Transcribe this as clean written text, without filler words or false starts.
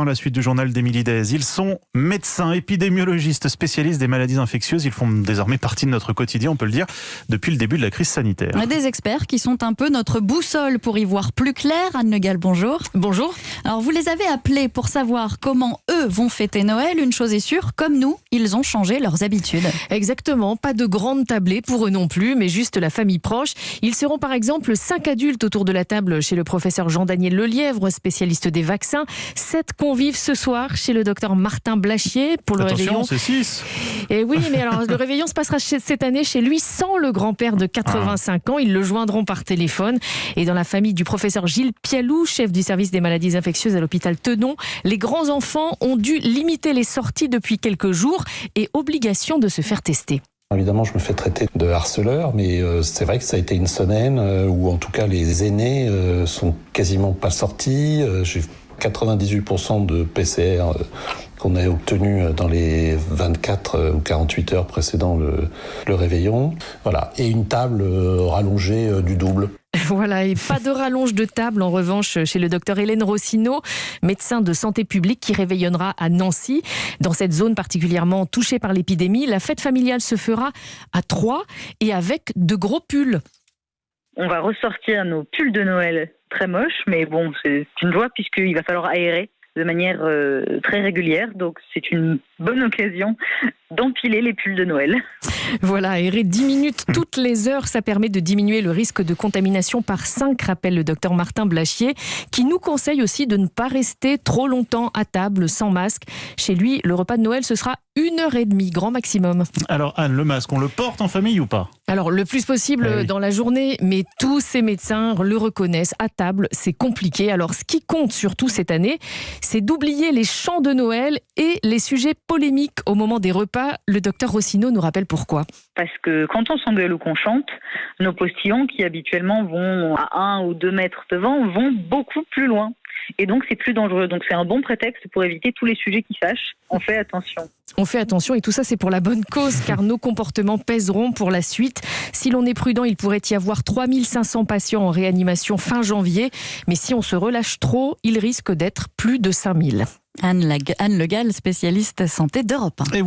la suite du journal d'Émilie Dez. Ils sont médecins, épidémiologistes, spécialistes des maladies infectieuses. Ils font désormais partie de notre quotidien, on peut le dire, depuis le début de la crise sanitaire. Des experts qui sont un peu notre boussole pour y voir plus clair. Anne Le Gall, bonjour. Bonjour. Alors, vous les avez appelés pour savoir comment eux vont fêter Noël. Une chose est sûre, comme nous, ils ont changé leurs habitudes. Exactement, pas de grande tablée pour eux non plus, mais juste la famille proche. Ils seront par exemple 5 adultes autour de la table chez le professeur Jean-Daniel Lelièvre, spécialiste des vaccins. 7 convives ce soir chez le docteur Martin Blachier pour le réveillon. Attention, c'est 6. Et oui, mais alors le réveillon se passera cette année chez lui sans le grand-père de 85 ans. Ils le joindront par téléphone. Et dans la famille du professeur Gilles Pialou, chef du service des maladies infectieuses à l'hôpital Tenon, les grands-enfants ont dû limiter les sorties depuis quelques jours et obligation de se faire tester. Évidemment, je me fais traiter de harceleur, mais c'est vrai que ça a été une semaine où, en tout cas, les aînés sont quasiment pas sortis. J'ai 98% de PCR qu'on a obtenu dans les 24 ou 48 heures précédant le réveillon. Voilà. Et une table rallongée du double. Voilà, et pas de rallonge de table en revanche chez le docteur Hélène Rossineau, médecin de santé publique qui réveillonnera à Nancy. Dans cette zone particulièrement touchée par l'épidémie, la fête familiale se fera à 3 et avec de gros pulls. On va ressortir nos pulls de Noël très moches, mais bon, c'est une joie puisqu'il va falloir aérer de manière très régulière. Donc c'est une bonne occasion d'empiler les pulls de Noël. Voilà, aérer 10 minutes toutes les heures, ça permet de diminuer le risque de contamination par 5, rappelle le docteur Martin Blachier, qui nous conseille aussi de ne pas rester trop longtemps à table sans masque. Chez lui, le repas de Noël, ce sera 1h30, grand maximum. Alors Anne, le masque, on le porte en famille ou pas ? Alors, le plus possible oui. dans la journée, mais tous ces médecins le reconnaissent. À table, c'est compliqué. Alors, ce qui compte surtout cette année, c'est d'oublier les chants de Noël et les sujets polémiques au moment des repas. Le docteur Rossineau nous rappelle pourquoi. Parce que quand on s'engueule ou qu'on chante, nos postillons qui habituellement vont à 1 ou 2 mètres devant vont beaucoup plus loin. Et donc, c'est plus dangereux. Donc, c'est un bon prétexte pour éviter tous les sujets qui fâchent. On fait attention. On fait attention et tout ça, c'est pour la bonne cause, car nos comportements pèseront pour la suite. Si l'on est prudent, il pourrait y avoir 3500 patients en réanimation fin janvier. Mais si on se relâche trop, il risque d'être plus de 5000. Anne Le Gall, spécialiste santé d'Europe 1.